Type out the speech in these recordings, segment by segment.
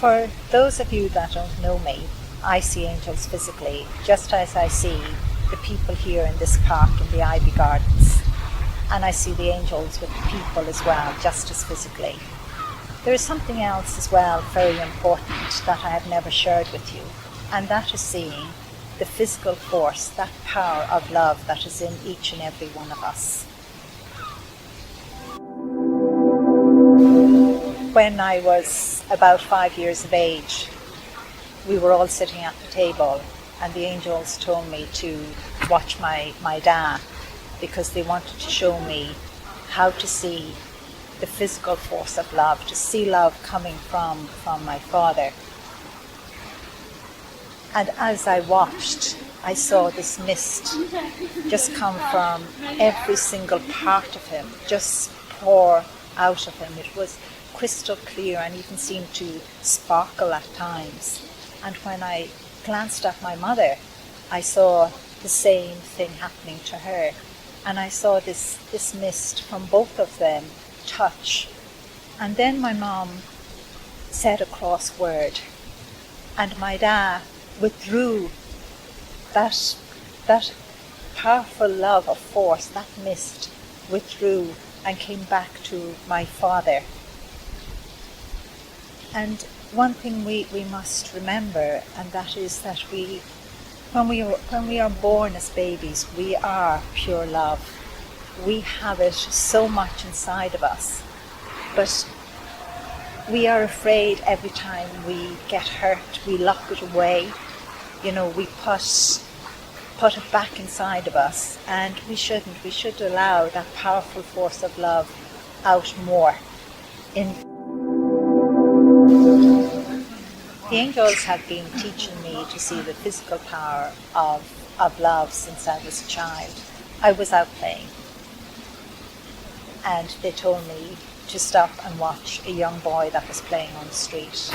For those of you that don't know me, I see angels physically, just as I see the people here in this park in the Ivy Gardens. And I see the angels with the people as well, just as physically. There is something else as well very important that I have never shared with you, and that is seeing the physical force, that power of love that is in each and every one of us. When I was about 5 years of age, we were all sitting at the table and the angels told me to watch my dad because they wanted to show me how to see the physical force of love, to see love coming from my father. And as I watched, I saw this mist just come from every single part of him, just pour out of him. It was crystal clear and even seemed to sparkle at times. And when I glanced at my mother, I saw the same thing happening to her. And I saw this mist from both of them touch. And then my mom said a crossword, and my dad withdrew that powerful love of force, that mist withdrew and came back to my father. And one thing we must remember, and that is that when we are born as babies, we are pure love. We have it so much inside of us, but we are afraid every time we get hurt, we lock it away. We put it back inside of us, and we shouldn't. We should allow that powerful force of love out more. The angels have been teaching me to see the physical power of love since I was a child. I was out playing, and they told me to stop and watch a young boy that was playing on the street.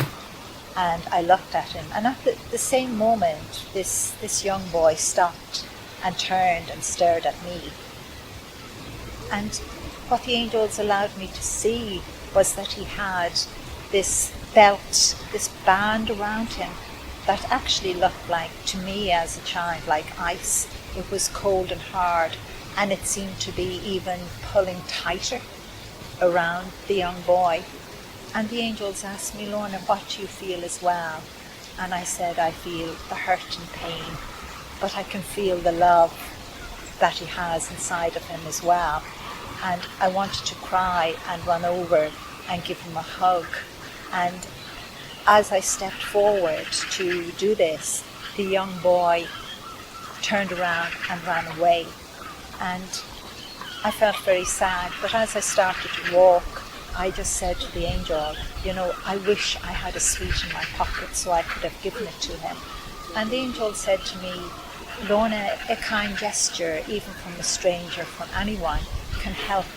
And I looked at him, and at the same moment, this young boy stopped and turned and stared at me. And what the angels allowed me to see was that he had this belt, this band around him that actually looked like, to me as a child, like ice. It was cold and hard, and it seemed to be even pulling tighter around the young boy. And the angels asked me, Lorna, what do you feel as well? And I said, I feel the hurt and pain, but I can feel the love that he has inside of him as well. And I wanted to cry and run over and give him a hug. And as I stepped forward to do this, the young boy turned around and ran away. And I felt very sad, but as I started to walk, I just said to the angel, I wish I had a sweet in my pocket so I could have given it to him. And the angel said to me, Lorna, a kind gesture, even from a stranger, from anyone, can help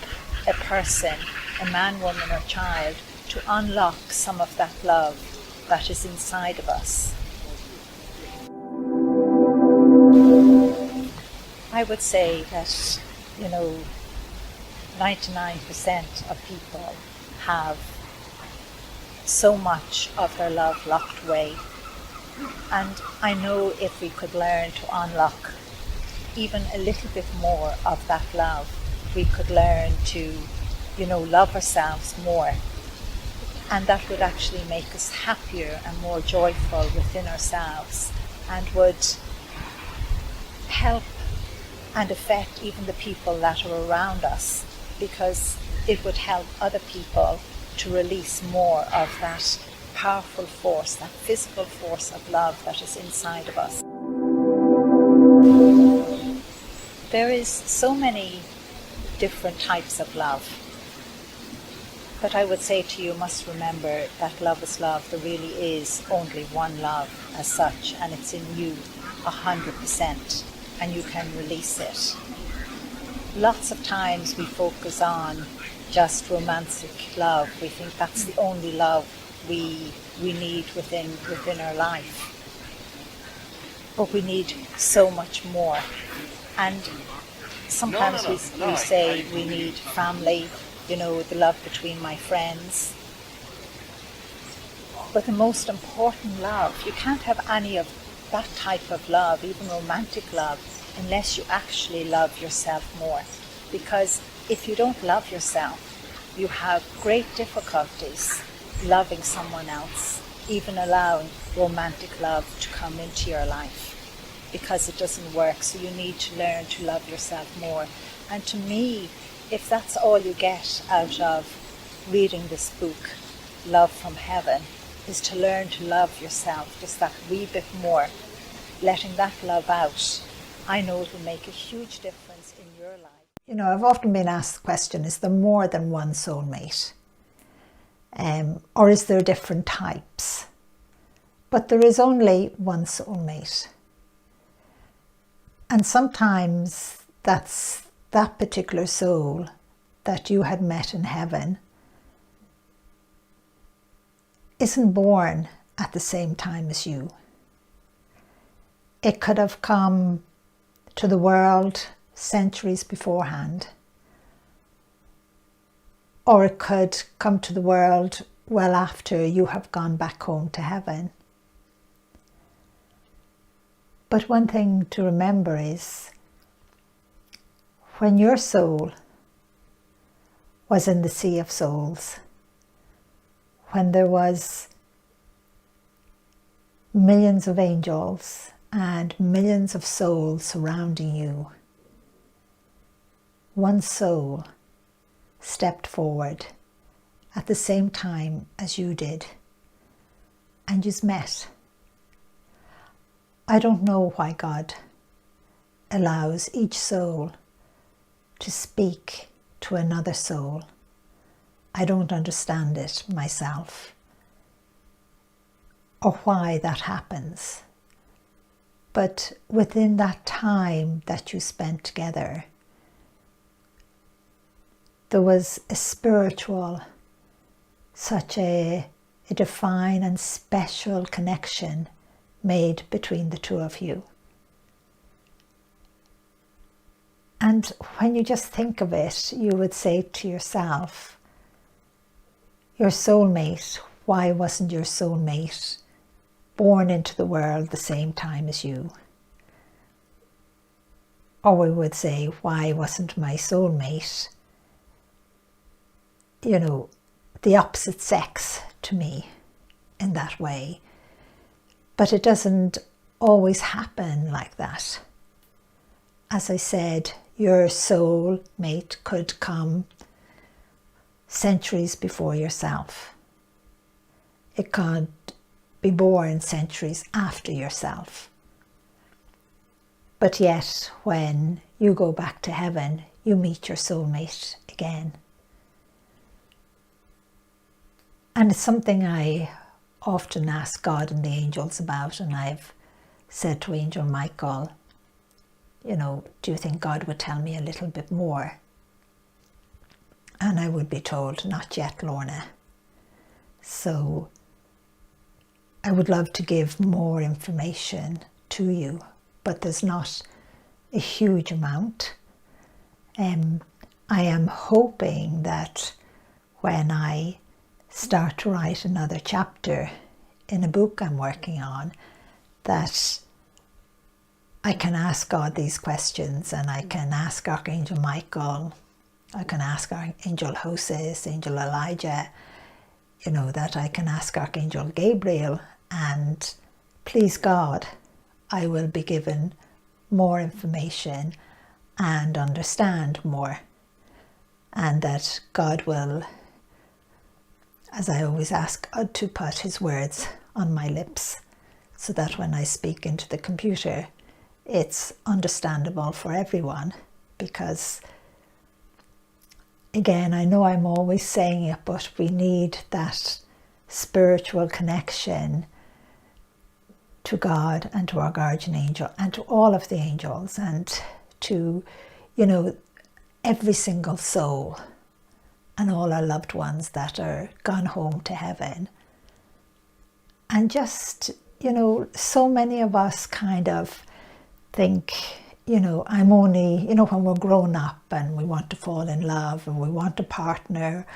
a person, a man, woman or child, to unlock some of that love that is inside of us. I would say that, 99% of people have so much of their love locked away. And I know if we could learn to unlock even a little bit more of that love, we could learn to, love ourselves more. And that would actually make us happier and more joyful within ourselves, and would help and affect even the people that are around us, because it would help other people to release more of that powerful force, that physical force of love that is inside of us. There is so many different types of love. But I would say to you, must remember that love is love. There really is only one love as such, and it's in you 100%, and you can release it. Lots of times we focus on just romantic love. We think that's the only love we need within our life. But we need so much more. And sometimes we say we need family, the love between my friends. But the most important love, you can't have any of that type of love, even romantic love, unless you actually love yourself more. Because if you don't love yourself, you have great difficulties loving someone else, even allowing romantic love to come into your life, because it doesn't work. So you need to learn to love yourself more. And to me, if that's all you get out of reading this book, Love from Heaven, is to learn to love yourself just that wee bit more, letting that love out, I know it will make a huge difference in your life. You know, I've often been asked the question, is there more than one soulmate? Or is there different types? But there is only one soulmate. And sometimes that's that particular soul that you had met in heaven isn't born at the same time as you. It could have come to the world centuries beforehand, or it could come to the world well after you have gone back home to heaven. But one thing to remember is, when your soul was in the sea of souls, when there was millions of angels and millions of souls surrounding you, one soul stepped forward at the same time as you did, and you met. I don't know why God allows each soul to speak to another soul. I don't understand it myself, or why that happens. But within that time that you spent together, there was a spiritual, such a divine and special connection made between the two of you. And when you just think of it, you would say to yourself, your soulmate, why wasn't your soulmate born into the world the same time as you? Or we would say, why wasn't my soulmate, you know, the opposite sex to me in that way? But it doesn't always happen like that. As I said, your soulmate could come centuries before yourself. It could be born centuries after yourself. But yet, when you go back to heaven, you meet your soulmate again. And it's something I often ask God and the angels about, and I've said to Angel Michael, you know, do you think God would tell me a little bit more? And I would be told, not yet, Lorna. So I would love to give more information to you, but there's not a huge amount. I am hoping that when I start to write another chapter in a book I'm working on, that I can ask God these questions, and I can ask Archangel Michael, I can ask Archangel Joses, Angel Elijah, you know, that I can ask Archangel Gabriel, and please God, I will be given more information and understand more, and that God will, as I always ask God to put his words on my lips, so that when I speak into the computer, it's understandable for everyone. Because again, I know I'm always saying it, but we need that spiritual connection to God and to our guardian angel and to all of the angels, and to, you know, every single soul and all our loved ones that are gone home to heaven. And just, you know, so many of us kind of think, you know, I'm only, you know, when we're grown up and we want to fall in love and we want a partner,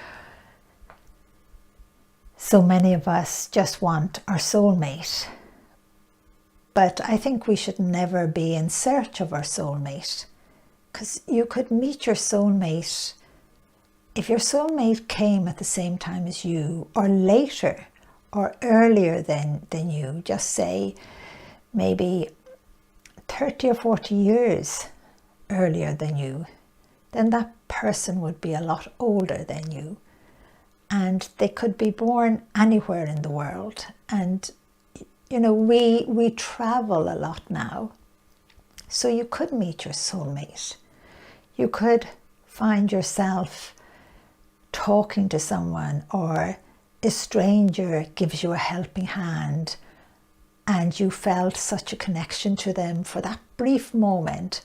So many of us just want our soulmate. But I think we should never be in search of our soulmate, because you could meet your soulmate. If your soulmate came at the same time as you, or later, or earlier than you, just say maybe 30 or 40 years earlier than you, then that person would be a lot older than you. And they could be born anywhere in the world. And you know, we travel a lot now, so you could meet your soulmate. You could find yourself talking to someone, or a stranger gives you a helping hand and you felt such a connection to them for that brief moment,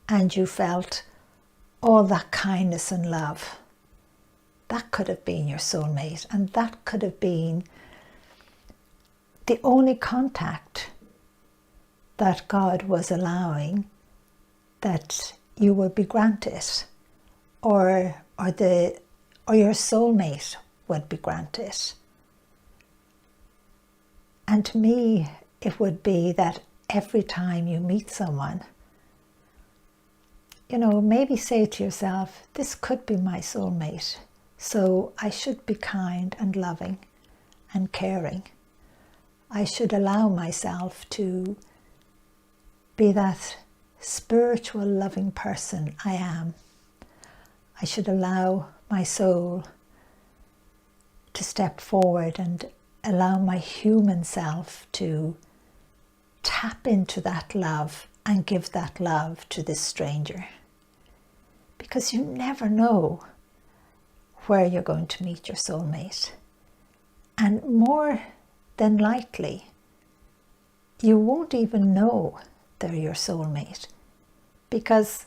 and you felt all that kindness and love. That could have been your soulmate, and that could have been the only contact that God was allowing that you would be granted, or your soulmate would be granted. And to me, it would be that every time you meet someone, you know, maybe say to yourself, this could be my soulmate, so I should be kind and loving and caring. I should allow myself to be that spiritual, loving person I am. I should allow my soul to step forward and allow my human self to tap into that love and give that love to this stranger. Because you never know where you're going to meet your soulmate. And more than likely, you won't even know they're your soulmate, because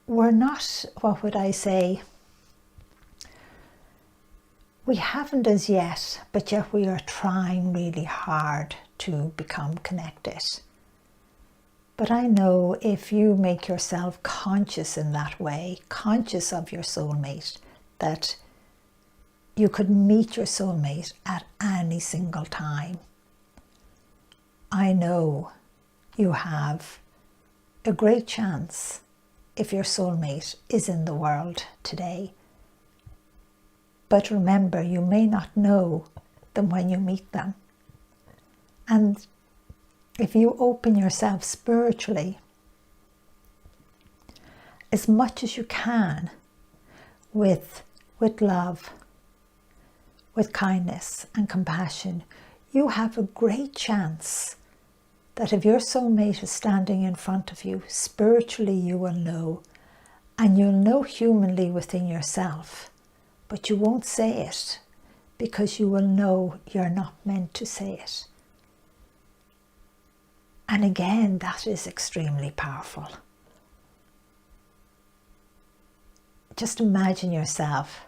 we're not, what would I say, we haven't as yet, but yet we are trying really hard to become connected. But I know if you make yourself conscious in that way, conscious of your soulmate, that you could meet your soulmate at any single time. I know you have a great chance if your soulmate is in the world today. But remember, you may not know them when you meet them. And if you open yourself spiritually as much as you can with love, with kindness and compassion, you have a great chance that if your soulmate is standing in front of you, spiritually you will know, and you'll know humanly within yourself, but you won't say it because you will know you're not meant to say it. And again, that is extremely powerful. Just imagine yourself,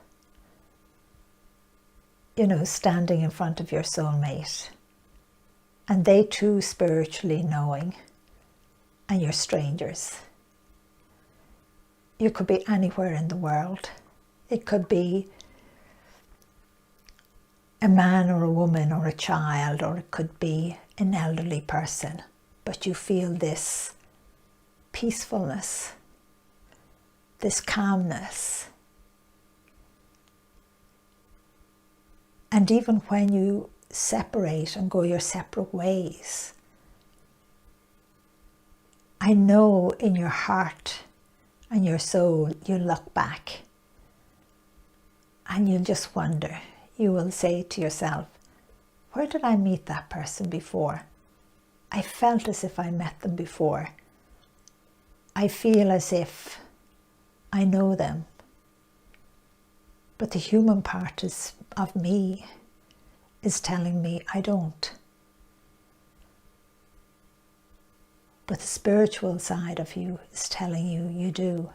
you know, standing in front of your soulmate, and they too spiritually knowing, and you're strangers. You could be anywhere in the world. It could be a man or a woman or a child, or it could be an elderly person, but you feel this peacefulness, this calmness. And even when you separate and go your separate ways, I know in your heart and your soul you'll look back and you'll just wonder. You will say to yourself, where did I meet that person before? I felt as if I met them before. I feel as if I know them. But the human part of me is telling me I don't. But the spiritual side of you is telling you you do.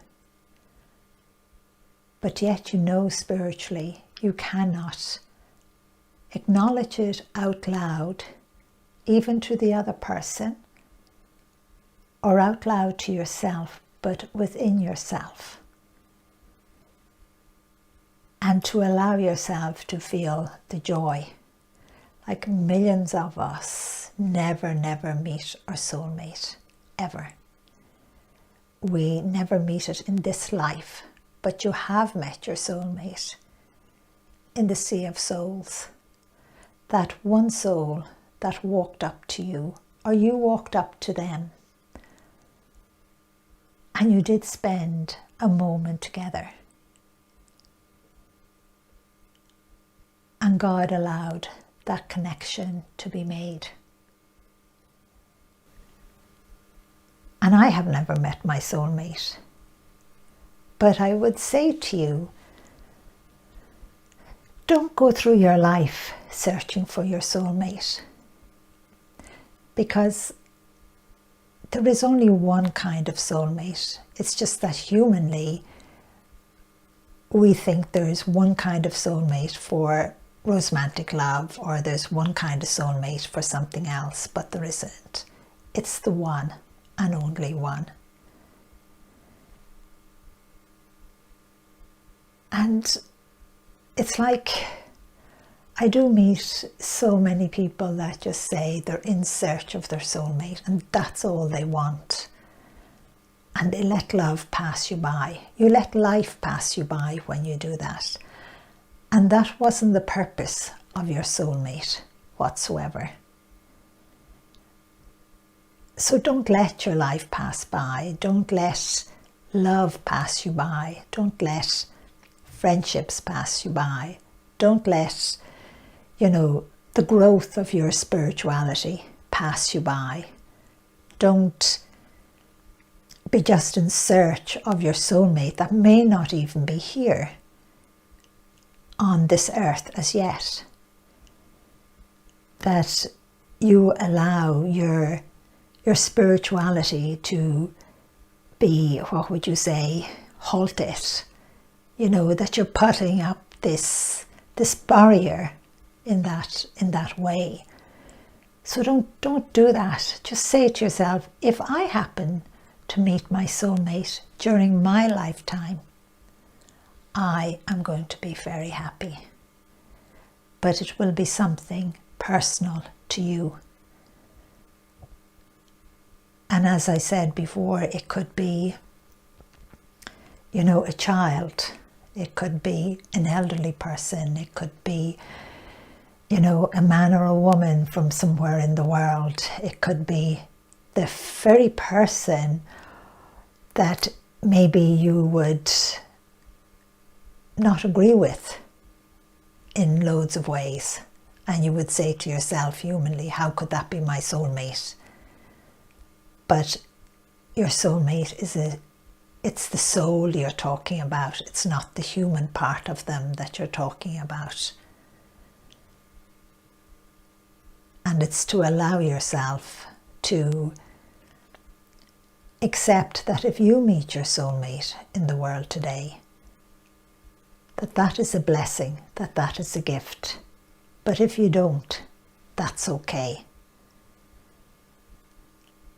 But yet you know spiritually you cannot acknowledge it out loud, even to the other person, or out loud to yourself, but within yourself. and to allow yourself to feel the joy. Like millions of us never meet our soulmate, ever. We never meet it in this life, but you have met your soulmate in the sea of souls. That one soul that walked up to you, or you walked up to them, and you did spend a moment together. And God allowed that connection to be made. And I have never met my soulmate, but I would say to you, don't go through your life searching for your soulmate, because there is only one kind of soulmate. It's just that humanly we think there is one kind of soulmate for romantic love, or there's one kind of soulmate for something else, but there isn't. It's the one and only one. And it's like, I do meet so many people that just say they're in search of their soulmate and that's all they want. And they let love pass you by. You let life pass you by when you do that. And that wasn't the purpose of your soulmate whatsoever. So don't let your life pass by. Don't let love pass you by. Don't let friendships pass you by. Don't let, the growth of your spirituality pass you by. Don't be just in search of your soulmate that may not even be here on this earth as yet. That you allow your spirituality to be, what would you say, halted. That you're putting up this barrier in that way. So don't do that. Just say to yourself, if I happen to meet my soulmate during my lifetime, I am going to be very happy. But it will be something personal to you. And as I said before, it could be, a child. It could be an elderly person. It could be, a man or a woman from somewhere in the world. It could be the very person that maybe you would not agree with in loads of ways. And you would say to yourself humanly, how could that be my soulmate? But your soulmate it's the soul you're talking about. It's not the human part of them that you're talking about. And it's to allow yourself to accept that if you meet your soulmate in the world today, that is a blessing, that is a gift. But if you don't, that's okay.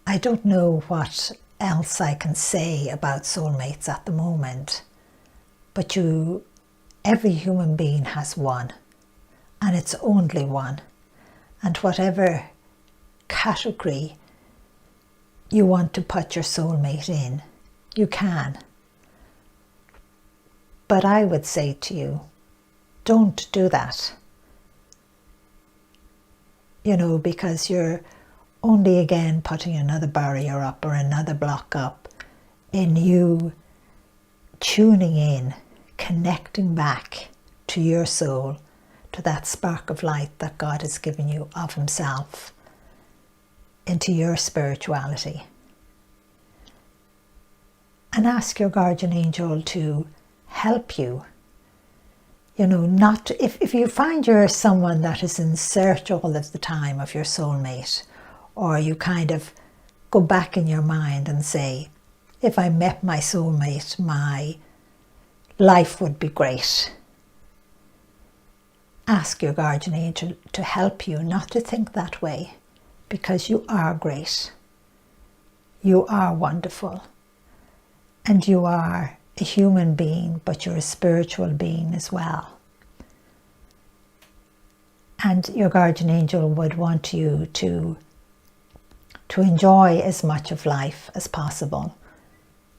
I don't know what else I can say about soulmates at the moment, but every human being has one, and it's only one. And whatever category you want to put your soulmate in, you can. But I would say to you, don't do that. Because you're only again putting another barrier up or another block up in you tuning in, connecting back to your soul, to that spark of light that God has given you of himself, into your spirituality. And ask your guardian angel to help you. Not if you find you're someone that is in search all of the time of your soulmate, or you kind of go back in your mind and say, if I met my soulmate, my life would be great. Ask your guardian angel to help you not to think that way, because you are great. You are wonderful. And you are a human being, but you're a spiritual being as well. And your guardian angel would want you to enjoy as much of life as possible,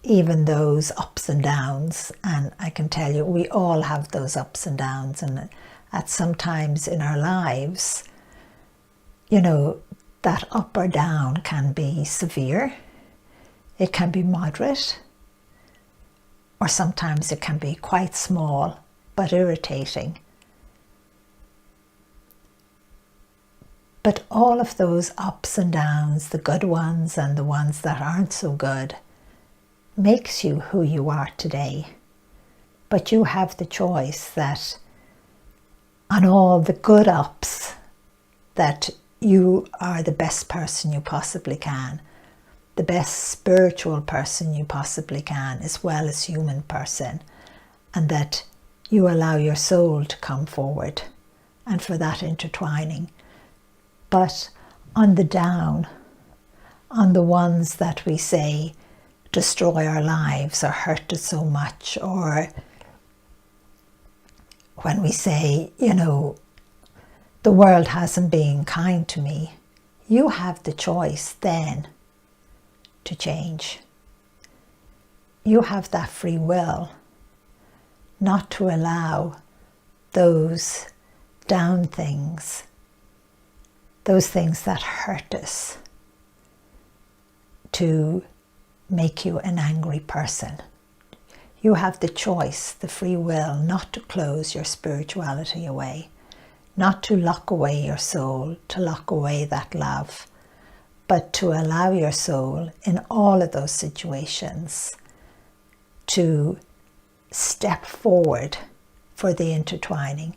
even those ups and downs. And I can tell you, we all have those ups and downs, and at some times in our lives, you know, that up or down can be severe, it can be moderate, or sometimes it can be quite small but irritating. But all of those ups and downs, the good ones and the ones that aren't so good, makes you who you are today. But you have the choice that on all the good ups, that you are the best person you possibly can, the best spiritual person you possibly can, as well as human person, and that you allow your soul to come forward and for that intertwining. But on the down, on the ones that we say destroy our lives or hurt us so much, or when we say, you know, the world hasn't been kind to me, you have the choice then to change. You have that free will not to allow those down things, those things that hurt us, to make you an angry person. You have the choice, the free will, not to close your spirituality away, not to lock away your soul, to lock away that love, but to allow your soul in all of those situations to step forward for the intertwining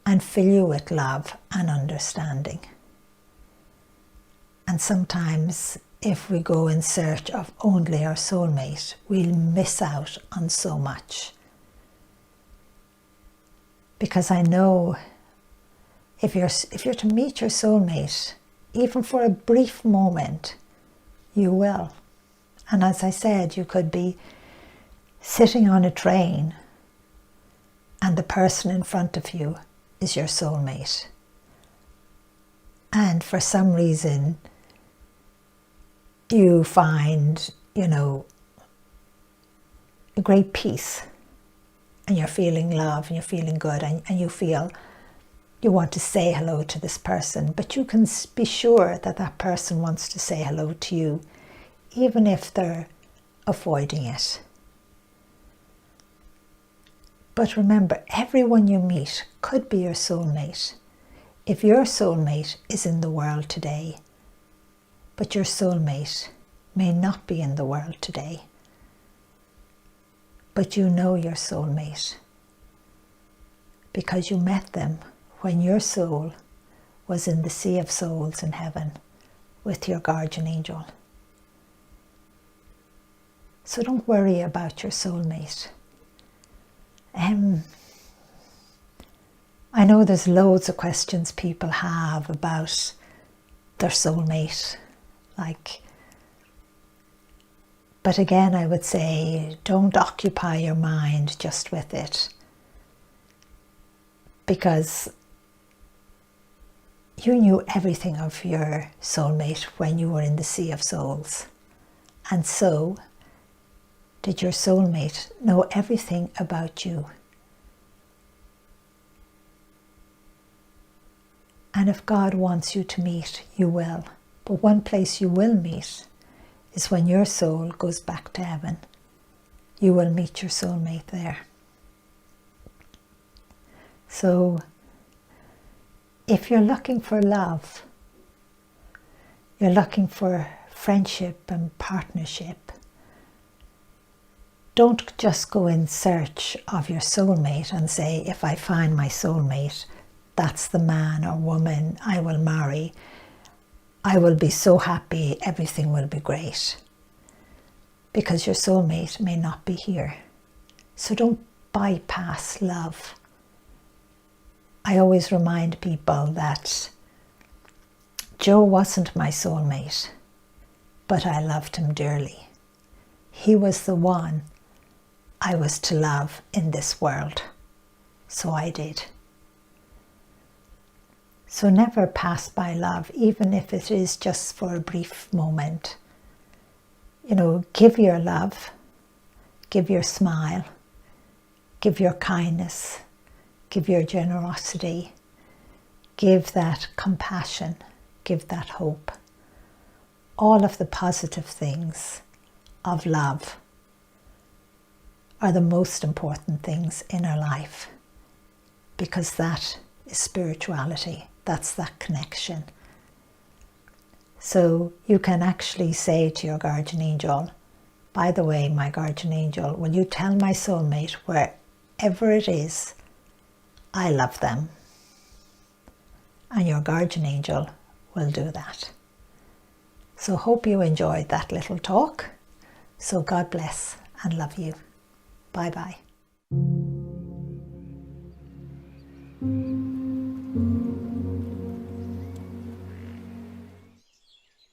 and fill you with love and understanding. And sometimes if we go in search of only our soulmate, we'll miss out on so much. Because I know if you're to meet your soulmate, even for a brief moment, you will. And as I said, you could be sitting on a train and the person in front of you is your soulmate. And for some reason, you find, you know, a great peace, and you're feeling love and you're feeling good, and you feel you want to say hello to this person, but you can be sure that that person wants to say hello to you, even if they're avoiding it. But remember, everyone you meet could be your soulmate. If your soulmate is in the world today, but your soulmate may not be in the world today, but you know your soulmate because you met them when your soul was in the sea of souls in heaven with your guardian angel. So don't worry about your soulmate. I know there's loads of questions people have about their soulmate, but again, I would say don't occupy your mind just with it, because you knew everything of your soulmate when you were in the sea of souls, and so did your soulmate know everything about you. And if God wants you to meet, you will. But one place you will meet is when your soul goes back to heaven. You will meet your soulmate there. So if you're looking for love, you're looking for friendship and partnership, don't just go in search of your soulmate and say, if I find my soulmate, that's the man or woman I will marry. I will be so happy, everything will be great. Because your soulmate may not be here. So don't bypass love. I always remind people that Joe wasn't my soulmate, but I loved him dearly. He was the one I was to love in this world. So I did. So never pass by love, even if it is just for a brief moment. You know, give your love, give your smile, give your kindness, give your generosity, give that compassion, give that hope. All of the positive things of love are the most important things in our life, because that is spirituality. That's that connection. So you can actually say to your guardian angel, by the way, my guardian angel, will you tell my soulmate, wherever it is, I love them? And your guardian angel will do that. So hope you enjoyed that little talk. So God bless and love you. Bye bye.